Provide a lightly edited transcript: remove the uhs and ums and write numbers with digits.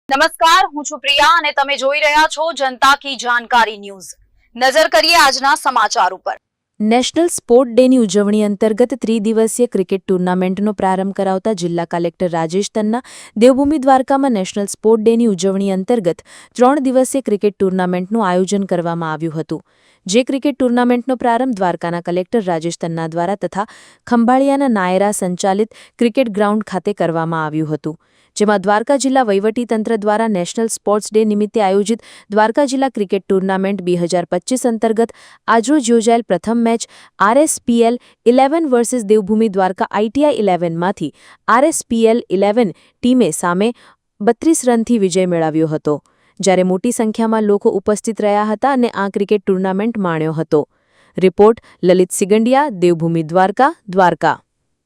નમસ્કાર, હું છું પ્રિયા અને તમે જોઈ રહ્યા છો જનતા કી જાણકારી ન્યૂઝ। નજર કરીએ આજના સમાચાર ઉપર। નેશનલ સ્પોર્ટ ડેની ઉજવણી અંતર્ગત ત્રિદિવસીય ક્રિકેટ ટૂર્નામેન્ટનો પ્રારંભ કરાવતા જિલ્લા કલેક્ટર રાજેશ તન્ના દેવભૂમિ દ્વારકામાં નેશનલ સ્પોર્ટ ડેની ઉજવણી અંતર્ગત 3 દિવસીય ક્રિકેટ ટૂર્નામેન્ટનું આયોજન કરવામાં આવ્યું હતું। જે ક્રિકેટ ટૂર્નામેન્ટનો પ્રારંભ દ્વારકાના કલેક્ટર રાજેશ તન્ના દ્વારા તથા ખંભાળિયાના નાયરા સંચાલિત ક્રિકેટ ગ્રાઉન્ડ ખાતે કરવામાં આવ્યું હતું, જેમાં દ્વારકા જિલ્લા વહીવટીતંત્ર દ્વારા નેશનલ સ્પોર્ટ્સ ડે નિમિત્તે આયોજિત દ્વારકા જિલ્લા ક્રિકેટ ટૂર્નામેન્ટ 2025 અંતર્ગત આજરોજ યોજાયેલ પ્રથમ match RSPL 11 versus Devbhumi Dwarka ITI 11માંથી RSPL 11 ટીમે સામે 32 રનથી વિજય મેળવ્યો હતો, જ્યારે મોટી સંખ્યામાં લોકો ઉપસ્થિત રહ્યા હતા અને આ ક્રિકેટ ટૂર્નામેન્ટ માણ્યો હતો। રિપોર્ટ લલિત સિગંડિયા, દેવભૂમિ દ્વારકા, દ્વારકા।